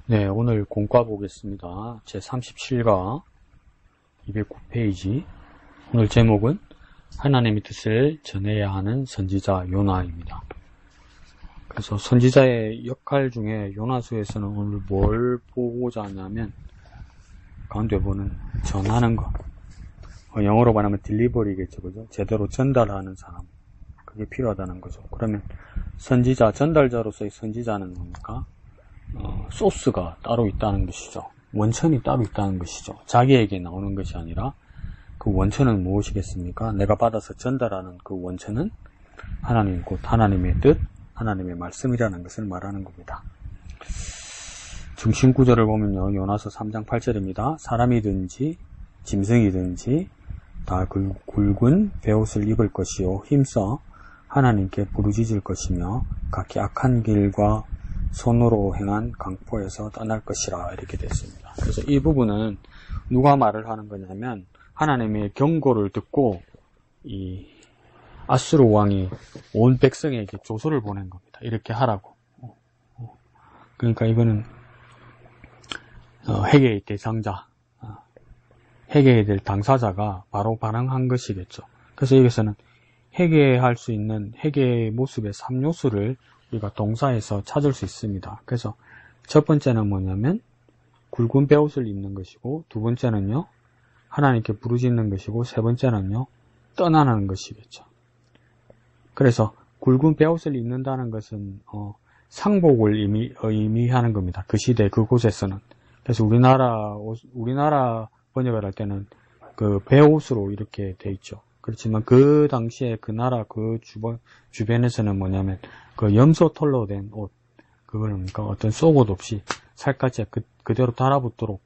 네, 오늘 공과 보겠습니다. 제 37과 209페이지. 오늘 제목은 하나님의 뜻을 전해야 하는 선지자 요나입니다. 그래서 선지자의 역할 중에 요나서에서는 오늘 뭘 보고자 하냐면 가운데 보는 전하는 것. 영어로 말하면 딜리버리겠죠, 그죠? 제대로 전달하는 사람. 그게 필요하다는 거죠. 그러면 선지자, 전달자로서의 선지자는 뭡니까? 소스가 따로 있다는 것이죠. 원천이 따로 있다는 것이죠. 자기에게 나오는 것이 아니라 그 원천은 무엇이겠습니까? 내가 받아서 전달하는 그 원천은 하나님, 곧 하나님의 뜻, 하나님의 말씀이라는 것을 말하는 겁니다. 중심 구절을 보면요, 요나서 3장 8절입니다. 사람이든지 짐승이든지 다 굵은 베옷을 입을 것이요 힘써 하나님께 부르짖을 것이며 각기 악한 길과 손으로 행한 강포에서 떠날 것이라 이렇게 됐습니다. 그래서 이 부분은 누가 말을 하는 거냐면 하나님의 경고를 듣고 이 아수르 왕이 온 백성에게 조서를 보낸 겁니다. 이렇게 하라고. 그러니까 이거는 회개의 대상자, 회개해야 될 당사자가 바로 반응한 것이겠죠. 그래서 여기서는 회개할 수 있는 회개의 모습의 3요소를 우리가 동사에서 찾을 수 있습니다. 그래서 첫 번째는 뭐냐면 굵은 베옷을 입는 것이고, 두 번째는요 하나님께 부르짖는 것이고, 세 번째는요 떠나는 것이겠죠. 그래서 굵은 베옷을 입는다는 것은 상복을 의미하는 겁니다. 그 시대 그곳에서는. 그래서 우리나라 번역을 할 때는 그 베옷으로 이렇게 돼 있죠. 그렇지만 그 당시에 그 나라 그 주변에서는 뭐냐면 그 염소 털로 된 옷, 그거는 어떤 속옷 없이 살갗에 그대로 달아붙도록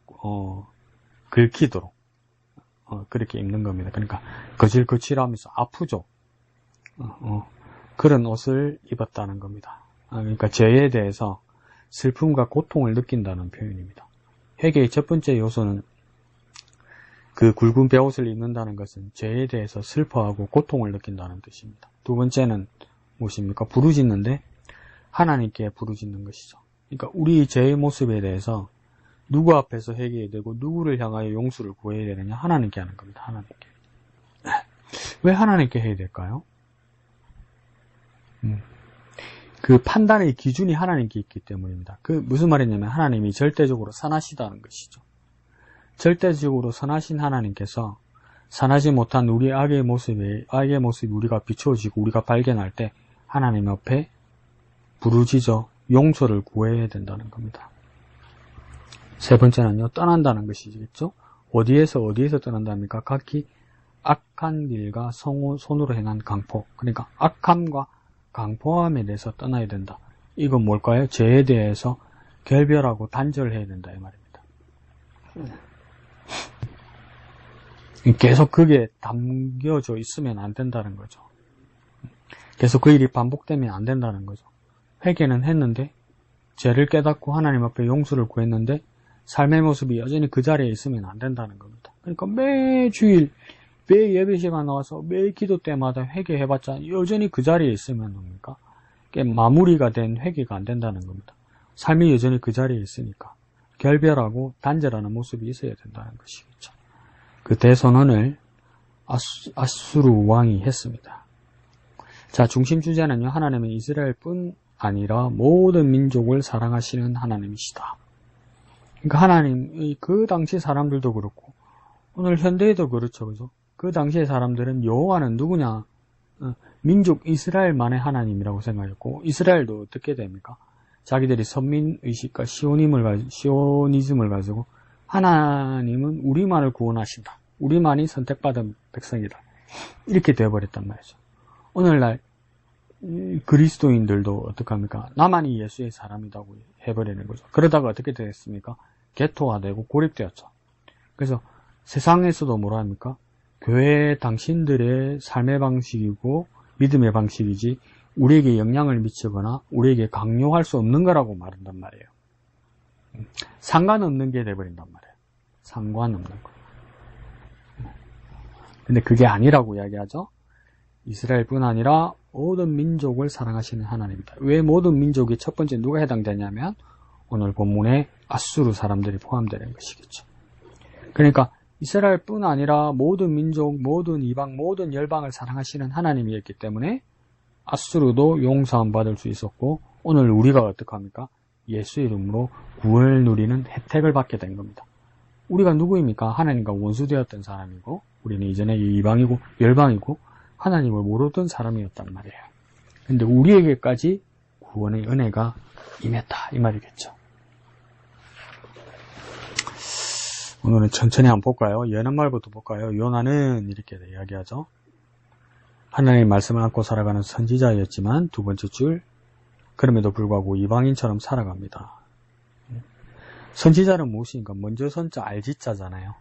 긁히도록 그렇게 입는 겁니다. 그러니까 거칠거칠하면서 아프죠. 그런 옷을 입었다는 겁니다. 그러니까 죄에 대해서 슬픔과 고통을 느낀다는 표현입니다. 회개의 첫 번째 요소는 그 굵은 베옷을 입는다는 것은 죄에 대해서 슬퍼하고 고통을 느낀다는 뜻입니다. 두 번째는 무엇입니까? 부르짖는데 하나님께 부르짖는 것이죠. 그러니까 우리 죄의 모습에 대해서 누구 앞에서 회개해야 되고 누구를 향하여 용서를 구해야 되느냐? 하나님께 하는 겁니다. 하나님께. 왜 하나님께 해야 될까요? 그 판단의 기준이 하나님께 있기 때문입니다. 그 무슨 말이냐면 하나님이 절대적으로 선하시다는 것이죠. 절대적으로 선하신 하나님께서 선하지 못한 우리 악의 모습이 우리가 비추어지고 우리가 발견할 때 하나님 앞에 부르짖어 용서를 구해야 된다는 겁니다. 세 번째는요, 떠난다는 것이겠죠. 어디에서 떠난답니까? 각기 악한 길과 손으로 행한 강포, 그러니까 악함과 강포함에 대해서 떠나야 된다. 이건 뭘까요? 죄에 대해서 결별하고 단절해야 된다 이 말입니다. 계속 그게 담겨져 있으면 안 된다는 거죠. 계속 그 일이 반복되면 안 된다는 거죠. 회개는 했는데 죄를 깨닫고 하나님 앞에 용서를 구했는데 삶의 모습이 여전히 그 자리에 있으면 안 된다는 겁니다. 그러니까 매 주일 매 예배 시간 나와서 매 기도 때마다 회개해봤자 여전히 그 자리에 있으면 뭡니까? 마무리가 된 회개가 안 된다는 겁니다. 삶이 여전히 그 자리에 있으니까 결별하고 단절하는 모습이 있어야 된다는 것이겠죠. 그 대선언을 아수르 왕이 했습니다. 자, 중심 주제는요, 하나님은 이스라엘뿐 아니라 모든 민족을 사랑하시는 하나님이시다. 그러니까 하나님이 그 당시 사람들도 그렇고 오늘 현대에도 그렇죠, 그죠? 그 당시의 사람들은 여호와는 누구냐? 민족 이스라엘만의 하나님이라고 생각했고, 이스라엘도 어떻게 됩니까? 자기들이 선민의식과 시오니즘을 가지고 하나님은 우리만을 구원하신다. 우리만이 선택받은 백성이다. 이렇게 되어버렸단 말이죠. 오늘날 그리스도인들도 어떡합니까? 나만이 예수의 사람이라고 해버리는 거죠. 그러다가 어떻게 되겠습니까? 개토화되고 고립되었죠. 그래서 세상에서도 뭐라 합니까? 교회 당신들의 삶의 방식이고 믿음의 방식이지 우리에게 영향을 미치거나 우리에게 강요할 수 없는 거라고 말한단 말이에요. 상관없는 게 돼버린단 말이에요. 상관없는 거. 근데 그게 아니라고 이야기하죠. 이스라엘뿐 아니라 모든 민족을 사랑하시는 하나님입니다. 왜 모든 민족이 첫 번째 누가 해당되냐면 오늘 본문에 아수르 사람들이 포함되는 것이겠죠. 그러니까 이스라엘뿐 아니라 모든 민족, 모든 이방, 모든 열방을 사랑하시는 하나님이었기 때문에 아수르도 용서함 받을 수 있었고, 오늘 우리가 어떻게 합니까? 예수 이름으로 구원을 누리는 혜택을 받게 된 겁니다. 우리가 누구입니까? 하나님과 원수되었던 사람이고, 우리는 이전에 이방이고 열방이고 하나님을 모르던 사람이었단 말이에요. 근데 우리에게까지 구원의 은혜가 임했다 이 말이겠죠. 오늘은 천천히 한번 볼까요? 여는 말부터 볼까요? 요나는 이렇게 이야기하죠. 하나님의 말씀을 안고 살아가는 선지자였지만 두 번째 줄, 그럼에도 불구하고 이방인처럼 살아갑니다. 선지자는 무엇인가? 먼저 선자 알지자잖아요.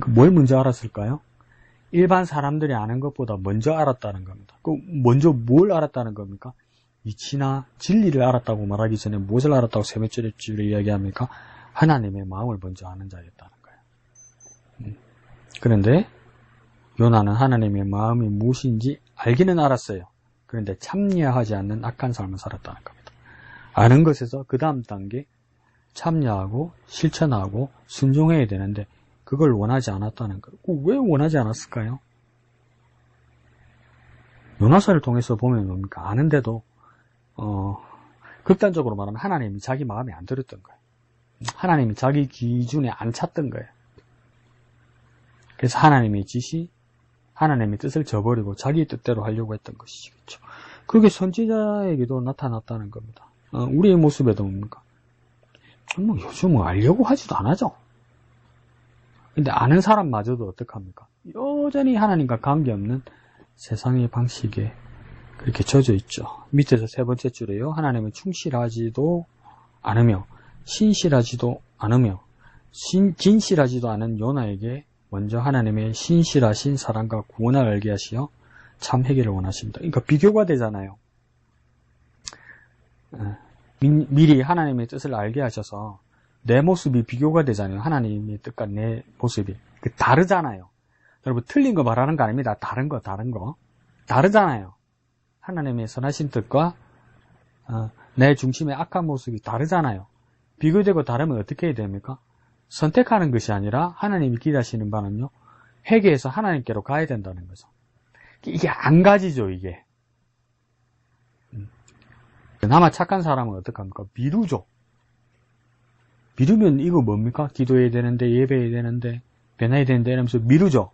뭘 먼저 알았을까요? 일반 사람들이 아는 것보다 먼저 알았다는 겁니다. 먼저 뭘 알았다는 겁니까? 이치나 진리를 알았다고 말하기 전에 무엇을 알았다고 세 번째 줄에 이야기합니까? 하나님의 마음을 먼저 아는 자였다는 거예요. 그런데 요나는 하나님의 마음이 무엇인지 알기는 알았어요. 그런데 참여하지 않는 악한 삶을 살았다는 겁니다. 아는 것에서 그 다음 단계 참여하고 실천하고 순종해야 되는데 그걸 원하지 않았다는 거예요. 왜 원하지 않았을까요? 요나서를 통해서 보면 뭡니까? 아는데도 극단적으로 말하면 하나님이 자기 마음에 안 들었던 거예요. 하나님이 자기 기준에 안 찼던 거예요. 그래서 하나님의 뜻이 하나님의 뜻을 저버리고 자기 뜻대로 하려고 했던 것이겠죠. 그게 선지자에게도 나타났다는 겁니다. 우리의 모습에도 뭡니까? 요즘 알려고 하지도 않아죠. 근데 아는 사람마저도 어떡합니까? 여전히 하나님과 관계없는 세상의 방식에 그렇게 젖어 있죠. 밑에서 세 번째 줄에요. 하나님은 충실하지도 않으며 신실하지도 않으며 진실하지도 않은 요나에게 먼저 하나님의 신실하신 사랑과 구원을 알게 하시어 참 회개를 원하십니다. 그러니까 비교가 되잖아요. 미리 하나님의 뜻을 알게 하셔서 내 모습이 비교가 되잖아요. 하나님의 뜻과 내 모습이 다르잖아요. 여러분 틀린 거 말하는 거 아닙니다. 다른 거 다르잖아요. 하나님의 선하신 뜻과 내 중심의 악한 모습이 다르잖아요. 비교되고 다르면 어떻게 해야 됩니까? 선택하는 것이 아니라 하나님이 기대하시는 바는요, 회개해서 하나님께로 가야 된다는 거죠. 이게 안 가지죠, 이게. 그나마 착한 사람은 어떡합니까? 미루죠. 미루면 이거 뭡니까? 기도해야 되는데, 예배해야 되는데, 변해야 되는데 이러면서 미루죠.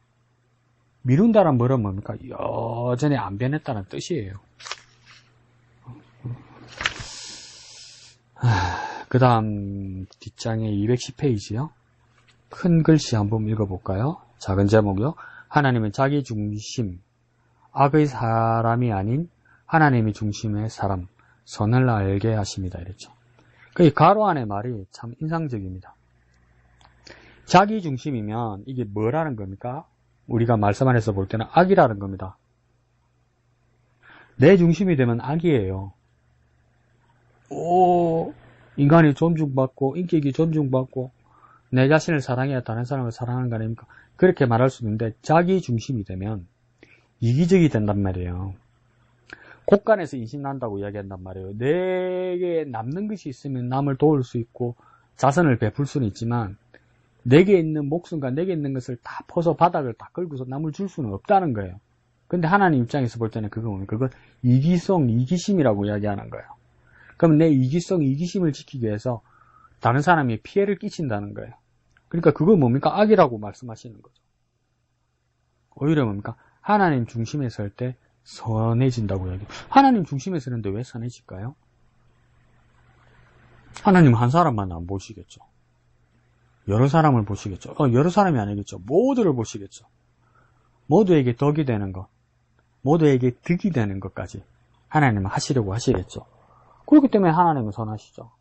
미룬다란 뭐란 뭡니까? 여전히 안 변했다는 뜻이에요. 그 다음 뒷장에 210페이지요. 큰 글씨 한번 읽어볼까요? 작은 제목이요. 하나님은 자기 중심, 악의 사람이 아닌 하나님이 중심의 사람, 선을 알게 하십니다. 이랬죠. 그 가로 안의 말이 참 인상적입니다. 자기 중심이면 이게 뭐라는 겁니까? 우리가 말씀 안에서 볼 때는 악이라는 겁니다. 내 중심이 되면 악이에요. 인간이 존중받고 인격이 존중받고 내 자신을 사랑해야 다른 사람을 사랑하는 거 아닙니까? 그렇게 말할 수 있는데 자기 중심이 되면 이기적이 된단 말이에요. 곳간에서 인신난다고 이야기한단 말이에요. 내게 남는 것이 있으면 남을 도울 수 있고 자선을 베풀 수는 있지만 내게 있는 목숨과 내게 있는 것을 다 퍼서 바닥을 다 끌고서 남을 줄 수는 없다는 거예요. 근데 하나님 입장에서 볼 때는 그건 이기성, 이기심이라고 이야기하는 거예요. 그럼 내 이기성, 이기심을 지키기 위해서 다른 사람이 피해를 끼친다는 거예요. 그러니까 그건 뭡니까? 악이라고 말씀하시는 거죠. 오히려 뭡니까? 하나님 중심에 설 때 선해진다고 이야기해요. 하나님 중심에 서는데 왜 선해질까요? 하나님 한 사람만 안 보시겠죠. 여러 사람을 보시겠죠. 여러 사람이 아니겠죠. 모두를 보시겠죠. 모두에게 덕이 되는 것, 모두에게 득이 되는 것까지 하나님은 하시려고 하시겠죠. 그렇기 때문에 하나님은 선하시죠.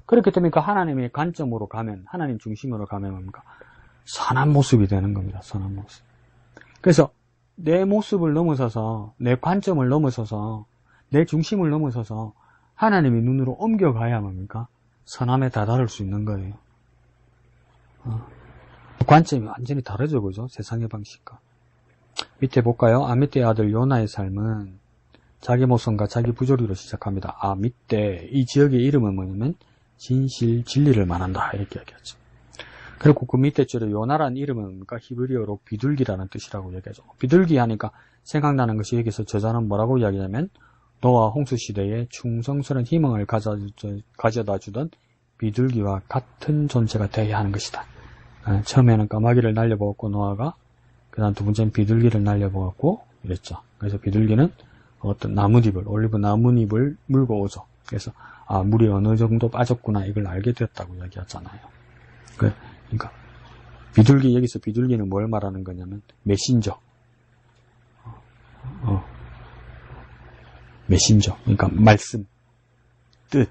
그렇기 때문에 그 하나님의 관점으로 가면, 하나님 중심으로 가면 뭡니까? 선한 모습이 되는 겁니다. 선한 모습. 그래서 내 모습을 넘어서서, 내 관점을 넘어서서, 내 중심을 넘어서서 하나님의 눈으로 옮겨가야 뭡니까? 선함에 다다를 수 있는 거예요. 관점이 완전히 다르죠, 그죠? 세상의 방식과. 밑에 볼까요? 아미떼의 아들 요나의 삶은 자기 모성과 자기 부조리로 시작합니다. 밑에 이 지역의 이름은 뭐냐면 진실, 진리를 말한다. 이렇게 얘기하죠. 그리고 그 밑에 줄에 요나라는 이름은 뭡니까? 히브리어로 비둘기라는 뜻이라고 얘기하죠. 비둘기 하니까 생각나는 것이 여기서 저자는 뭐라고 이야기하냐면 노아 홍수 시대에 충성스러운 희망을 가져다 주던 비둘기와 같은 존재가 되어야 하는 것이다. 처음에는 까마귀를 날려보았고 노아가, 그 다음 두 번째는 비둘기를 날려보았고 이랬죠. 그래서 비둘기는 어떤 나뭇잎을, 올리브 나뭇잎을 물고 오죠. 그래서 물이 어느 정도 빠졌구나 이걸 알게 되었다고 이야기하잖아요. 그러니까 비둘기, 여기서 비둘기는 뭘 말하는 거냐면 메신저. 메신저. 그러니까 말씀, 뜻,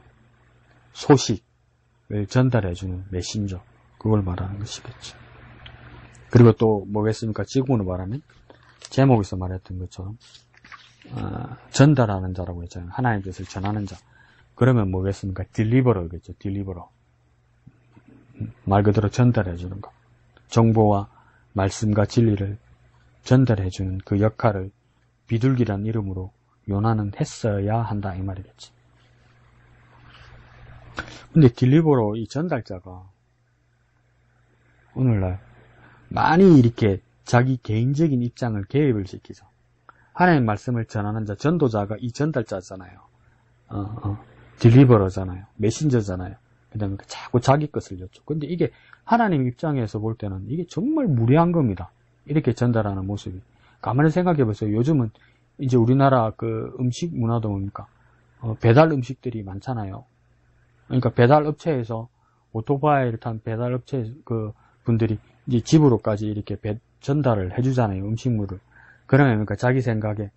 소식을 전달해주는 메신저. 그걸 말하는 것이겠죠. 그리고 또 뭐겠습니까? 지금으로 말하면 제목에서 말했던 것처럼 전달하는 자라고 했잖아요. 하나님의 뜻을 전하는 자. 그러면 뭐겠습니까? 딜리버러겠죠. 딜리버러. 말 그대로 전달해주는 것. 정보와 말씀과 진리를 전달해주는 그 역할을 비둘기란 이름으로 요나는 했어야 한다 이 말이겠지. 근데 딜리버러 이 전달자가 오늘날 많이 이렇게 자기 개인적인 입장을 개입을 시키죠. 하나님의 말씀을 전하는 자, 전도자가 이 전달자잖아요. 딜리버러잖아요. 메신저잖아요. 그 다음에 자꾸 자기 것을 여쭤. 근데 이게 하나님 입장에서 볼 때는 이게 정말 무례한 겁니다. 이렇게 전달하는 모습이. 가만히 생각해 보세요. 요즘은 이제 우리나라 그 음식 문화도 뭡니까? 배달 음식들이 많잖아요. 그러니까 배달 업체에서 오토바이를 탄 배달 업체 그 분들이 이제 집으로까지 이렇게 전달을 해주잖아요. 음식물을. 그러면 그러니까 자기 생각에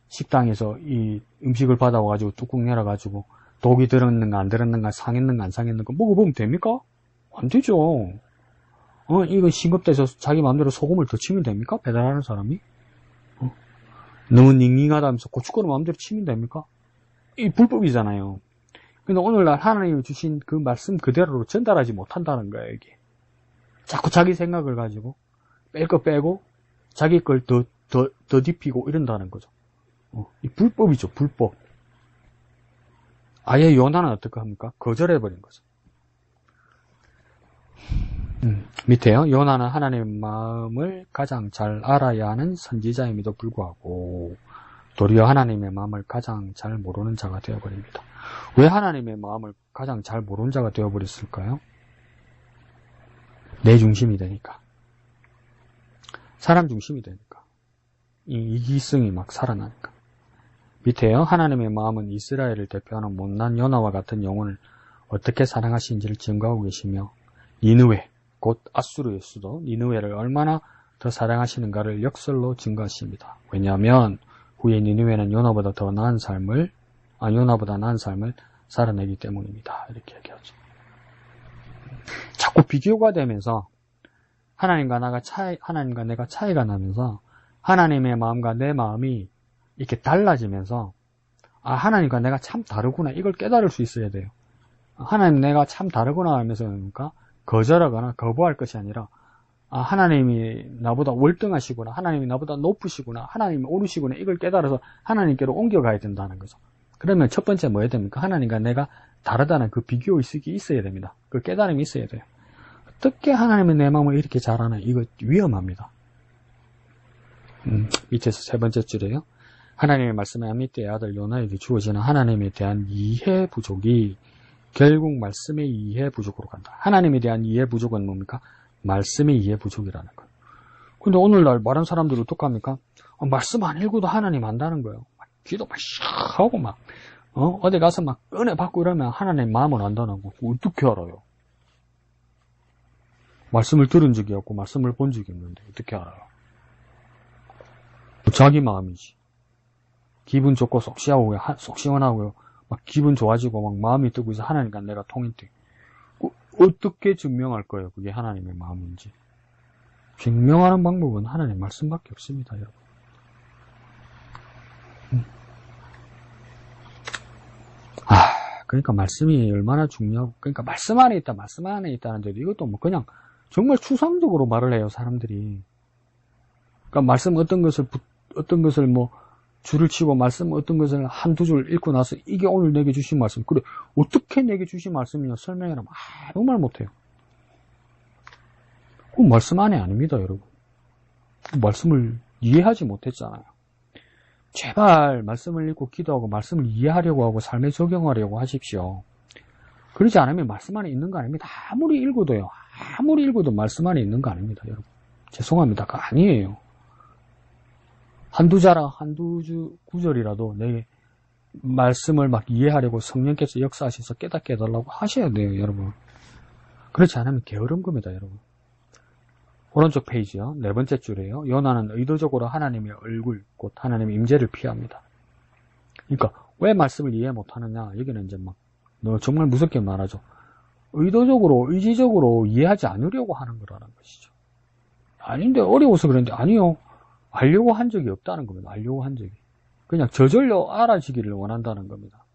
식당에서 이 음식을 받아와가지고 뚜껑 열어가지고 독이 들었는가 안 들었는가 상했는가 안 상했는가 먹어보면 됩니까? 안 되죠. 이거 싱겁돼서 자기 마음대로 소금을 더 치면 됩니까? 배달하는 사람이? 너무 닝닝하다면서 고춧가루 마음대로 치면 됩니까? 이 불법이잖아요. 근데 오늘날 하나님이 주신 그 말씀 그대로 전달하지 못한다는 거예요, 이게. 자꾸 자기 생각을 가지고 뺄 거 빼고 자기 걸 더 딥히고 이런다는 거죠. 이 불법이죠, 불법. 아예 요나는 어떻게 합니까? 거절해버린 거죠. 밑에요. 요나는 하나님의 마음을 가장 잘 알아야 하는 선지자임에도 불구하고 도리어 하나님의 마음을 가장 잘 모르는 자가 되어버립니다. 왜 하나님의 마음을 가장 잘 모르는 자가 되어버렸을까요? 내 중심이 되니까. 사람 중심이 되니까. 이 이기성이 막 살아나니까. 밑에요. 하나님의 마음은 이스라엘을 대표하는 못난 요나와 같은 영혼을 어떻게 사랑하신지를 증거하고 계시며 니느웨, 곧 아수르의 수도 니느웨를 얼마나 더 사랑하시는가를 역설로 증거하십니다. 왜냐하면 후에 니느웨는 요나보다 나은 삶을 살아내기 때문입니다. 이렇게 얘기하죠. 자꾸 비교가 되면서 하나님과 내가 차이가 나면서 하나님의 마음과 내 마음이 이렇게 달라지면서 하나님과 내가 참 다르구나 이걸 깨달을 수 있어야 돼요. 하나님 내가 참 다르구나 하면서 그러니까 거절하거나 거부할 것이 아니라 하나님이 나보다 월등하시구나, 하나님이 나보다 높으시구나, 하나님이 오르시구나 이걸 깨달아서 하나님께로 옮겨가야 된다는 거죠. 그러면 첫 번째 뭐 해야 됩니까? 하나님과 내가 다르다는 그 비교의식이 있어야 됩니다. 그 깨달음이 있어야 돼요. 어떻게 하나님은 내 마음을 이렇게 잘 아나? 이거 위험합니다. 밑에서 세 번째 줄에요. 하나님의 말씀에 아미떼의 아들 요나에게 주어지는 하나님에 대한 이해 부족이 결국 말씀의 이해 부족으로 간다. 하나님에 대한 이해 부족은 뭡니까? 말씀의 이해 부족이라는 거예요. 근데 오늘날 많은 사람들은 어떡합니까? 말씀 안 읽어도 하나님 안다는 거예요. 기도 막 하고 막 어디 가서 막 은혜 받고 이러면 하나님 마음을 안다는 거. 어떻게 알아요? 말씀을 들은 적이 없고 말씀을 본 적이 없는데 어떻게 알아요? 자기 마음이지. 기분 좋고 속 시원하고요. 막 기분 좋아지고 막 마음이 뜨고 있어. 하나님과 내가 통일돼. 어떻게 증명할 거예요? 그게 하나님의 마음인지. 증명하는 방법은 하나님의 말씀밖에 없습니다, 여러분. 그러니까 말씀이 얼마나 중요하고, 그러니까 말씀 안에 있다는데도 이것도 뭐 그냥 정말 추상적으로 말을 해요, 사람들이. 그러니까 말씀 어떤 것을 뭐 줄을 치고 말씀 어떤 것을 한두 줄 읽고 나서 이게 오늘 내게 주신 말씀. 그래, 어떻게 내게 주신 말씀이냐 설명해라. 아무 말 못해요. 그 말씀 안에 아닙니다, 여러분. 그 말씀을 이해하지 못했잖아요. 제발 말씀을 읽고 기도하고 말씀을 이해하려고 하고 삶에 적용하려고 하십시오. 그러지 않으면 말씀 안에 있는 거 아닙니다. 아무리 읽어도요. 아무리 읽어도 말씀 안에 있는 거 아닙니다, 여러분. 죄송합니다. 그거 아니에요. 한두 구절이라도 내 말씀을 막 이해하려고 성령께서 역사하셔서 깨닫게 해달라고 하셔야 돼요, 여러분. 그렇지 않으면 게으른 겁니다, 여러분. 오른쪽 페이지요. 네 번째 줄이에요. 요나는 의도적으로 하나님의 얼굴, 곧 하나님의 임재를 피합니다. 그러니까 왜 말씀을 이해 못하느냐? 여기는 이제 막 정말 무섭게 말하죠. 의도적으로, 의지적으로 이해하지 않으려고 하는 거라는 것이죠. 아닌데 어려워서 그런데 아니요. 알려고 한 적이 없다는 겁니다. 알려고 한 적이. 그냥 저절로 알아지기를 원한다는 겁니다.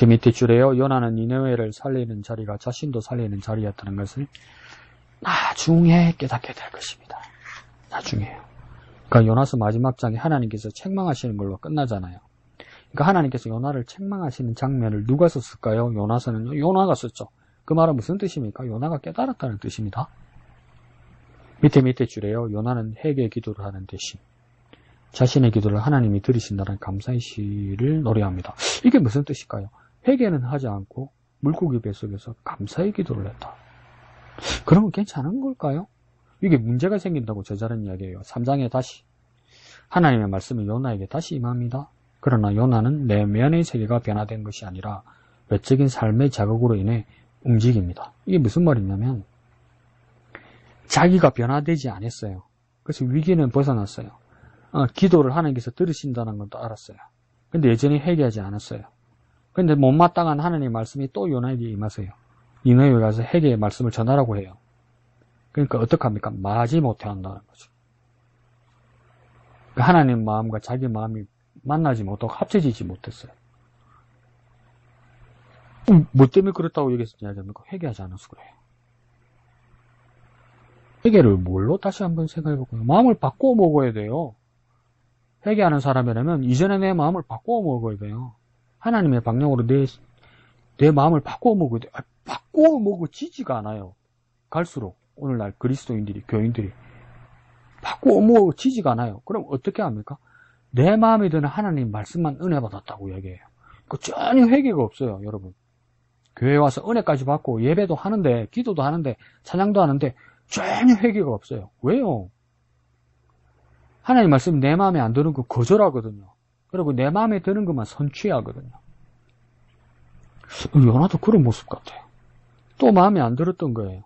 밑에 줄에요. 요나는 니느웨를 살리는 자리가 자신도 살리는 자리였다는 것을 나중에 깨닫게 될 것입니다. 나중에요. 그러니까 요나서 마지막 장에 하나님께서 책망하시는 걸로 끝나잖아요. 그러니까 하나님께서 요나를 책망하시는 장면을 누가 썼을까요? 요나서는요. 요나가 썼죠. 그 말은 무슨 뜻입니까? 요나가 깨달았다는 뜻입니다. 밑에 줄에요. 요나는 회개의 기도를 하는 대신 자신의 기도를 하나님이 들으신다는 감사의 시를 노래합니다. 이게 무슨 뜻일까요? 회개는 하지 않고 물고기 뱃속에서 감사의 기도를 했다. 그러면 괜찮은 걸까요? 이게 문제가 생긴다고 저자는 이야기해요. 3장에 다시 하나님의 말씀이 요나에게 다시 임합니다. 그러나 요나는 내면의 세계가 변화된 것이 아니라 외적인 삶의 자극으로 인해 움직입니다. 이게 무슨 말이냐면 자기가 변화되지 않았어요. 그래서 위기는 벗어났어요. 기도를 하나님께서 들으신다는 것도 알았어요. 근데 여전히 회개하지 않았어요. 근데 못마땅한 하나님의 말씀이 또 요나에게 임하세요. 니느웨에 가서 회개의 말씀을 전하라고 해요. 그러니까 어떡합니까? 말하지 못해 한다는 거죠. 하나님 마음과 자기 마음이 만나지 못하고 합쳐지지 못했어요. 뭐 때문에 그렇다고 얘기해서 이야기합니까? 회개하지 않아서 그래요. 회개를 뭘로 다시 한번 생각해볼까요? 마음을 바꾸어 먹어야 돼요. 회개하는 사람이라면 이전에 내 마음을 바꾸어 먹어야 돼요. 하나님의 방향으로 내 마음을 바꾸어 먹어야 돼요. 바꾸어 먹어지지가 않아요. 갈수록 오늘날 그리스도인들이, 교인들이 바꾸어 먹어지지가 않아요. 그럼 어떻게 합니까? 내 마음에 드는 하나님 말씀만 은혜 받았다고 얘기해요. 그 전혀 회개가 없어요, 여러분. 교회 와서 은혜까지 받고 예배도 하는데, 기도도 하는데, 찬양도 하는데 전혀 회개가 없어요. 왜요? 하나님 말씀 내 마음에 안 드는 거 거절하거든요. 그리고 내 마음에 드는 것만 선취하거든요. 요나도 그런 모습 같아요. 또 마음에 안 들었던 거예요.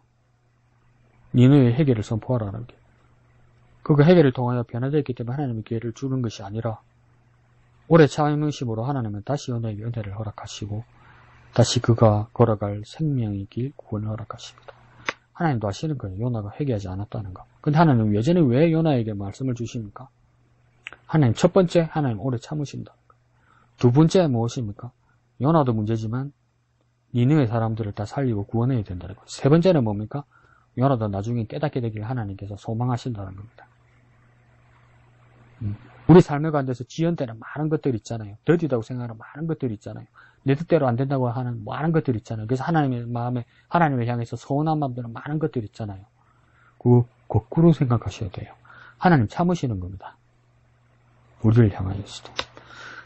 니느웨의 회개를 선포하라는 게. 그거 회개를 통하여 변화되었기 때문에 하나님이 기회를 주는 것이 아니라 오래 참으심으로 하나님은 다시 요나에게 은혜를 허락하시고 다시 그가 걸어갈 생명의 길 구원을 허락하십니다. 하나님도 아시는 거예요. 요나가 회개하지 않았다는 거. 근데 하나님은 여전히 왜 요나에게 말씀을 주십니까? 하나님 첫 번째, 하나님 오래 참으신다. 두 번째 무엇입니까? 요나도 문제지만 니느웨 사람들을 다 살리고 구원해야 된다는 거예요. 세 번째는 뭡니까? 요나도 나중에 깨닫게 되길 하나님께서 소망하신다는 겁니다. 우리 삶에 관해서 지연되는 많은 것들이 있잖아요. 더디다고 생각하는 많은 것들이 있잖아요. 내 뜻대로 안 된다고 하는 많은 것들이 있잖아요. 그래서 하나님의 마음에, 하나님을 향해서 서운한 마음 드는 많은 것들이 있잖아요. 그거 거꾸로 생각하셔야 돼요. 하나님 참으시는 겁니다. 우리를 향하여서도.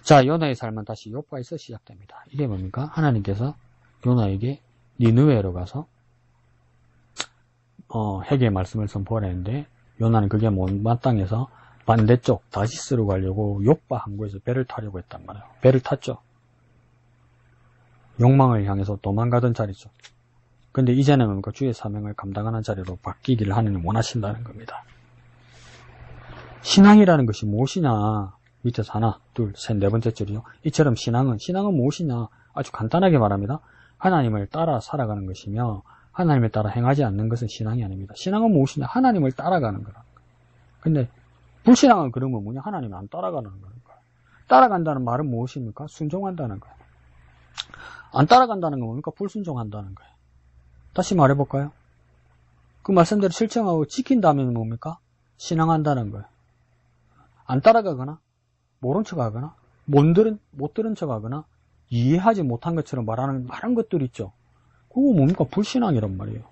자, 요나의 삶은 다시 욥과에서 시작됩니다. 이게 뭡니까? 하나님께서 요나에게 니느웨로 가서 회개의 말씀을 선포하려는데 요나는 그게 못마땅해서 반대쪽 다시스로 가려고 욥바 항구에서 배를 타려고 했단 말이에요. 배를 탔죠. 욕망을 향해서 도망가던 자리죠. 근데 이제는 뭡니까? 주의 사명을 감당하는 자리로 바뀌기를 하나님 원하신다는 겁니다. 신앙이라는 것이 무엇이냐? 밑에서 하나, 둘, 셋, 네 번째 줄이요. 이처럼 신앙은 무엇이냐? 아주 간단하게 말합니다. 하나님을 따라 살아가는 것이며 하나님을 따라 행하지 않는 것은 신앙이 아닙니다. 신앙은 무엇이냐? 하나님을 따라가는 거라. 근데 불신앙은 그러면 뭐냐? 하나님을 안 따라가는 거예요. 따라간다는 말은 무엇입니까? 순종한다는 거예요. 안 따라간다는 건 뭡니까? 불순종한다는 거예요. 다시 말해볼까요? 그 말씀대로 실천하고 지킨다면 뭡니까? 신앙한다는 거예요. 안 따라가거나 모른 척하거나 못 들은 척하거나 이해하지 못한 것처럼 말하는 많은 것들이 있죠. 그거 뭡니까? 불신앙이란 말이에요.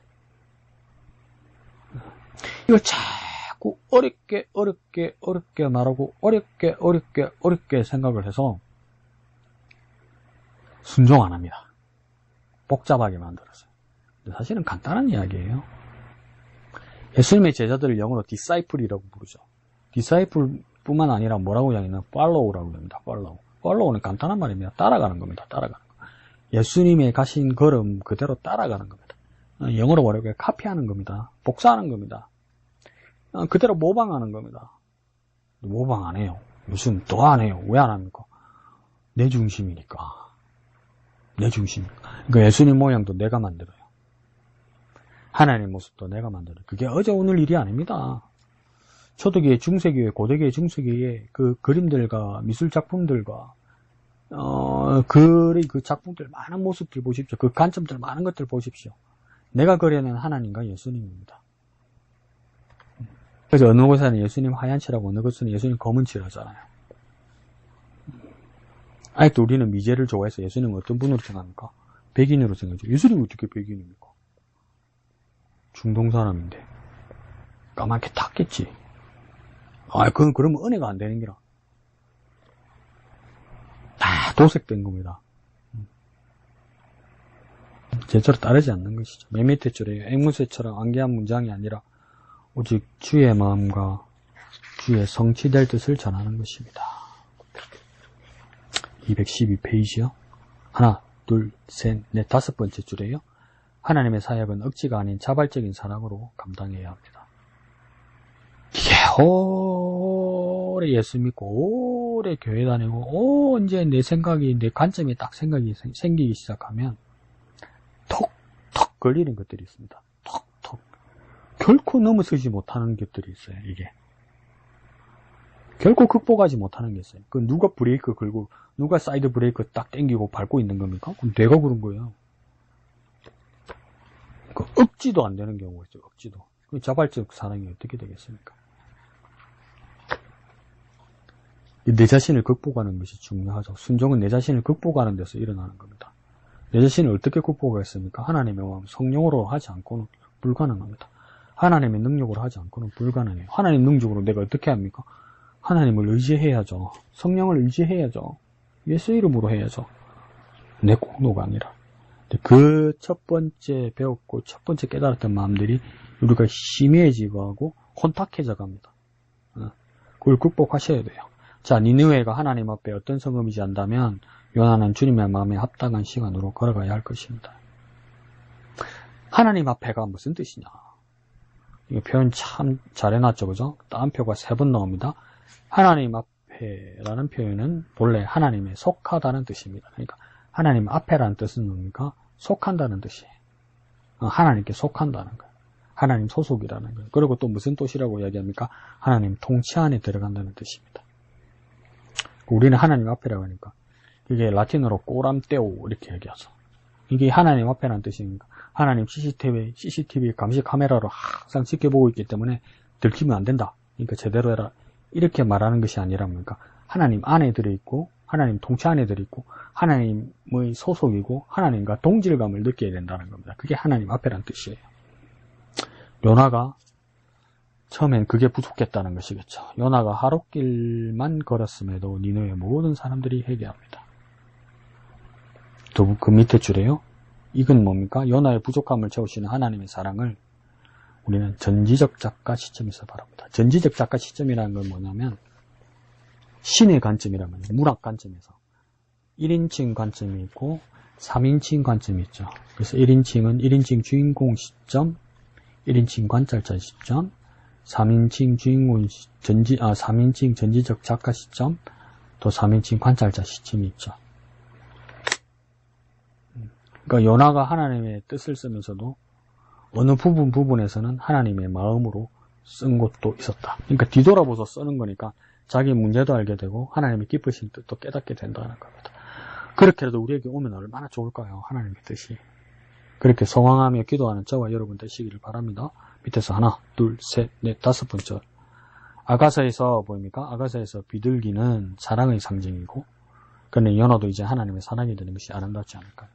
이걸 자꾸 어렵게 말하고 어렵게 생각을 해서 순종 안 합니다. 복잡하게 만들었어요. 사실은 간단한 이야기예요. 예수님의 제자들을 영어로 디사이플이라고 부르죠. 디사이플 뿐만 아니라 뭐라고 이야기하냐면 follow라고 합니다. follow는 간단한 말입니다. 따라가는 겁니다. 따라가는 거. 예수님의 가신 걸음 그대로 따라가는 겁니다. 영어로 뭐라고 카피하는 겁니다. 복사하는 겁니다. 그대로 모방하는 겁니다. 모방 안 해요. 요즘 또 안 해요. 왜 안 합니까? 내 중심이니까. 그러니까 예수님 모양도 내가 만들어요. 하나님의 모습도 내가 만들어요. 그게 어제 오늘 일이 아닙니다. 초대기의 중세기의 고대기의 중세기의 그 그림들과 미술 작품들과 그 작품들 많은 모습들 보십시오. 그 관점들 많은 것들 보십시오. 내가 그려낸 하나님과 예수님입니다. 그래서 어느 곳에는 예수님 하얀 칠하고 어느 곳에는 예수님 검은 칠하잖아요. 아직도 우리는 미제를 좋아해서 예수님은 어떤 분으로 생각합니까? 백인으로 생각하죠. 예수님은 어떻게 백인입니까? 중동 사람인데 까맣게 탔겠지. 그러면 은혜가 안 되는 기라. 다 도색된 겁니다. 제대로 따르지 않는 것이죠. 맨 밑에 줄에 앵무새처럼 안개한 문장이 아니라 오직 주의 마음과 주의 성취될 뜻을 전하는 것입니다. 212페이지요. 하나, 둘, 셋, 넷, 다섯 번째 줄에요. 하나님의 사역은 억지가 아닌 자발적인 사랑으로 감당해야 합니다. 이게 오래 예수 믿고 오래 교회 다니고 이제 내 생각이 내 관점이 딱 생각이 생기기 시작하면 톡톡 걸리는 것들이 있습니다. 톡톡 결코 넘어서지 못하는 것들이 있어요. 이게 결코 극복하지 못하는 게 있어요. 그 누가 브레이크 걸고 누가 사이드 브레이크 딱 당기고 밟고 있는 겁니까? 그럼 내가 그런 거예요. 그 억지도 안 되는 경우가 있죠. 억지도. 그 자발적 사랑이 어떻게 되겠습니까? 내 자신을 극복하는 것이 중요하죠. 순종은 내 자신을 극복하는 데서 일어나는 겁니다. 내 자신을 어떻게 극복하겠습니까? 하나님의 마음, 성령으로 하지 않고는 불가능합니다. 하나님의 능력으로 하지 않고는 불가능해요. 하나님 능력으로 내가 어떻게 합니까? 하나님을 의지해야죠. 성령을 의지해야죠. 예수 이름으로 해야죠. 내 공로가 아니라. 그 첫 번째 배웠고 첫 번째 깨달았던 마음들이 우리가 심해지고 하고 혼탁해져 갑니다. 그걸 극복하셔야 돼요. 자, 니느웨가 하나님 앞에 어떤 성읍이지 한다면 요나는 주님의 마음에 합당한 시간으로 걸어가야 할 것입니다. 하나님 앞에가 무슨 뜻이냐? 이 표현 참 잘 해놨죠, 그죠? 따옴표가 3번 나옵니다. 하나님 앞에라는 표현은 본래 하나님에 속하다는 뜻입니다. 그러니까 하나님 앞에라는 뜻은 뭡니까? 속한다는 뜻이에요. 하나님께 속한다는 거예요. 하나님 소속이라는 거예요. 그리고 또 무슨 뜻이라고 이야기합니까? 하나님 통치 안에 들어간다는 뜻입니다. 우리는 하나님 앞이라고 하니까 이게 라틴어로 꼬람떼오 이렇게 얘기하죠. 이게 하나님 앞에라는 뜻이니까 하나님 CCTV 감시 카메라로 항상 지켜보고 있기 때문에 들키면 안 된다. 그러니까 제대로 해라. 이렇게 말하는 것이 아니라 뭡니까? 하나님 안에 들어있고 하나님 통치 안에 들어있고 하나님의 소속이고 하나님과 동질감을 느껴야 된다는 겁니다. 그게 하나님 앞에라는 뜻이에요. 요나가 처음엔 그게 부족했다는 것이겠죠. 요나가 하룻길만 걸었음에도 니느웨의 모든 사람들이 회개합니다. 또 그 밑에 줄에요. 이건 뭡니까? 요나의 부족함을 채우시는 하나님의 사랑을 우리는 전지적 작가 시점에서 바랍니다. 전지적 작가 시점이라는 건 뭐냐면 신의 관점이라면 문학 관점에서 1인칭 관점이 있고 3인칭 관점이 있죠. 그래서 1인칭은 1인칭 주인공 시점, 1인칭 관찰자 시점, 3인칭 주인공 3인칭 전지적 작가 시점, 또 3인칭 관찰자 시점이 있죠. 그러니까 요나가 하나님의 뜻을 쓰면서도 어느 부분에서는 하나님의 마음으로 쓴 것도 있었다. 그러니까 뒤돌아보서 쓰는 거니까 자기 문제도 알게 되고 하나님의 기쁘신 뜻도 깨닫게 된다는 겁니다. 그렇게라도 우리에게 오면 얼마나 좋을까요? 하나님의 뜻이. 그렇게 소망하며 기도하는 저와 여러분 되시기를 바랍니다. 밑에서 하나, 둘, 셋, 넷, 다섯 번째. 아가서에서 보입니까? 아가서에서 비둘기는 사랑의 상징이고, 그런데 연어도 이제 하나님의 사랑이 되는 것이 아름답지 않을까요?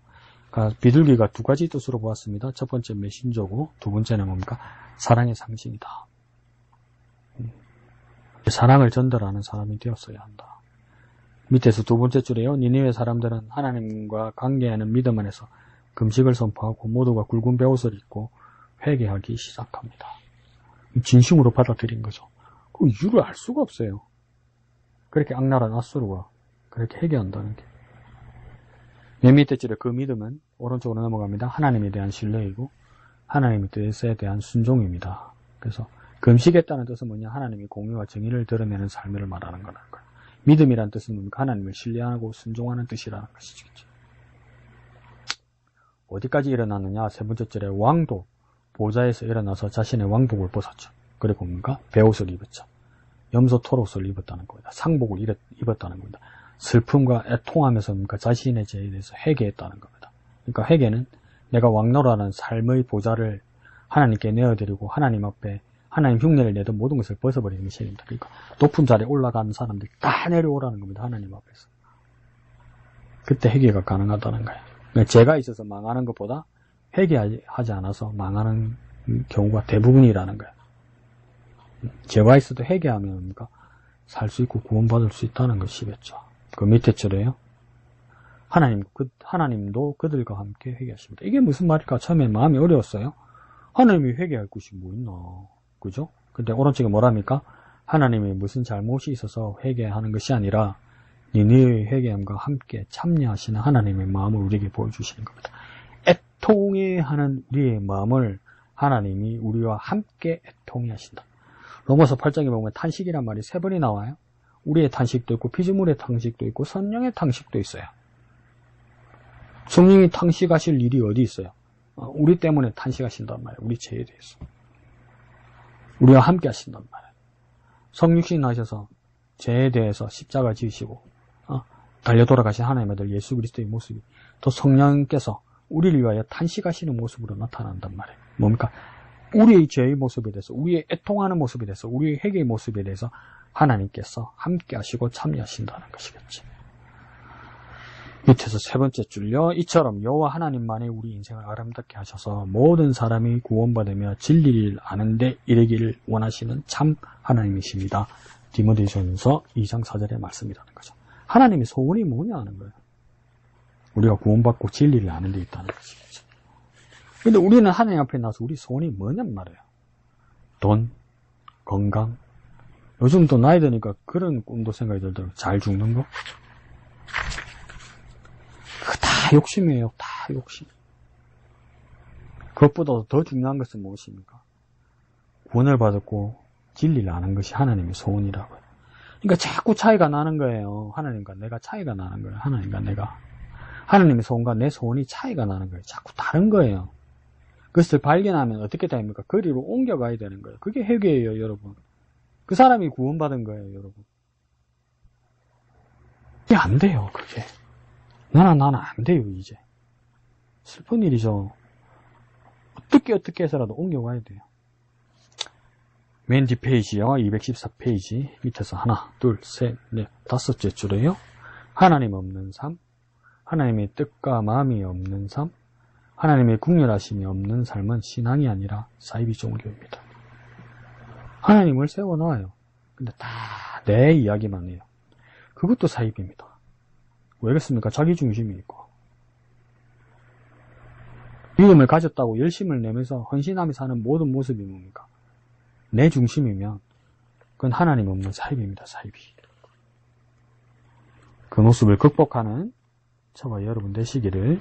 그러니까 비둘기가 두 가지 뜻으로 보았습니다. 첫 번째 메신저고, 두 번째는 뭡니까? 사랑의 상징이다. 사랑을 전달하는 사람이 되었어야 한다. 밑에서 두 번째 줄에요. 니느웨 사람들은 하나님과 관계하는 믿음 안에서 금식을 선포하고 모두가 굵은 베옷을 입고 회개하기 시작합니다. 진심으로 받아들인 거죠. 그 이유를 알 수가 없어요. 그렇게 악랄한 아수르가 그렇게 회개한다는 게. 맨 밑에 줄에 그 믿음은 오른쪽으로 넘어갑니다. 하나님에 대한 신뢰이고 하나님의 뜻에 대한 순종입니다. 그래서 금식했다는 뜻은 뭐냐? 하나님이 공의와 정의를 드러내는 삶을 말하는 거라는 거예요. 믿음이란 뜻은 뭡니까? 하나님을 신뢰하고 순종하는 뜻이라는 것이죠. 어디까지 일어났느냐? 세 번째 절에 왕도 보좌에서 일어나서 자신의 왕복을 벗었죠. 그리고 뭡니까? 베옷을 입었죠. 염소 토롯을 입었다는 겁니다. 상복을 입었다는 겁니다. 슬픔과 애통하면서 뭡니까? 자신의 죄에 대해서 회개했다는 겁니다. 그러니까 회개는 내가 왕노라는 삶의 보좌를 하나님께 내어드리고 하나님 앞에 하나님 흉내를 내던 모든 것을 벗어버리는 것입니다. 그러니까 높은 자리에 올라가는 사람들이 다 내려오라는 겁니다. 하나님 앞에서. 그때 회개가 가능하다는 거예요. 그러니까 죄가 있어서 망하는 것보다 회개하지 않아서 망하는 경우가 대부분이라는 거예요. 죄가 있어도 회개하면 뭡니까? 살 수 있고 구원받을 수 있다는 것이겠죠. 그 밑에 줄에요. 하나님도 그들과 함께 회개하십니다. 이게 무슨 말일까? 처음에 마음이 어려웠어요. 하나님이 회개할 곳이 뭐 있나? 그죠? 근데 오른쪽에 뭐랍니까? 하나님이 무슨 잘못이 있어서 회개하는 것이 아니라 니느웨의 회개함과 함께 참여하시는 하나님의 마음을 우리에게 보여주시는 겁니다. 애통해 하는 우리의 마음을 하나님이 우리와 함께 애통해 하신다. 로마서 8장에 보면 탄식이란 말이 3번이 나와요. 우리의 탄식도 있고 피조물의 탄식도 있고 성령의 탄식도 있어요. 성령이 탄식하실 일이 어디 있어요? 우리 때문에 탄식하신단 말이에요. 우리 죄에 대해서. 우리와 함께 하신단 말이에요. 성육신 하셔서 죄에 대해서 십자가 지으시고 달려 돌아가신 하나님의 아들 예수 그리스도의 모습이 또 성령께서 우리를 위하여 탄식하시는 모습으로 나타난단 말이에요. 뭡니까? 우리의 죄의 모습에 대해서, 우리의 애통하는 모습에 대해서, 우리의 회개의 모습에 대해서 하나님께서 함께 하시고 참여하신다는 것이겠지. 밑에서 세 번째 줄요. 이처럼 여호와 하나님만이 우리 인생을 아름답게 하셔서 모든 사람이 구원받으며 진리를 아는 데 이르기를 원하시는 참 하나님이십니다. 디모데전서 2장 4절의 말씀이라는 거죠. 하나님의 소원이 뭐냐 하는 거예요. 우리가 구원받고 진리를 아는 데 있다는 것이겠죠. 근데 우리는 하나님 앞에 나서 우리 소원이 뭐냔 말이에요. 돈, 건강. 요즘 또 나이 드니까 그런 꿈도 생각이 들더라고요. 잘 죽는 거. 그거 다 욕심이에요. 다 욕심. 그것보다 더 중요한 것은 무엇입니까? 구원을 받았고 진리를 아는 것이 하나님의 소원이라고요. 그러니까 자꾸 차이가 나는 거예요. 하나님과 내가 차이가 나는 거예요. 하나님과 내가. 하나님의 소원과 내 소원이 차이가 나는 거예요. 자꾸 다른 거예요. 그것을 발견하면 어떻게 됩니까? 거리로 옮겨가야 되는 거예요. 그게 회개예요, 여러분. 그 사람이 구원받은 거예요, 여러분. 이게 안 돼요, 그게. 나는 안 돼요, 이제. 슬픈 일이죠. 어떻게 해서라도 옮겨가야 돼요. 맨 뒷페이지요, 214페이지 밑에서 하나, 둘, 셋, 넷, 다섯째 줄에요. 하나님 없는 삶, 하나님의 뜻과 마음이 없는 삶, 하나님의 국률하심이 없는 삶은 신앙이 아니라 사이비 종교입니다. 하나님을 세워놔요. 근데 다 내 이야기만 해요. 그것도 사이비입니다. 왜 그렇습니까? 자기 중심이 있고. 믿음을 가졌다고 열심을 내면서 헌신하며 사는 모든 모습이 뭡니까? 내 중심이면 그건 하나님 없는 사이비입니다. 사이비. 그 모습을 극복하는 저와 여러분 되시기를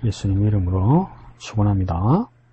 예수님 이름으로 축원합니다.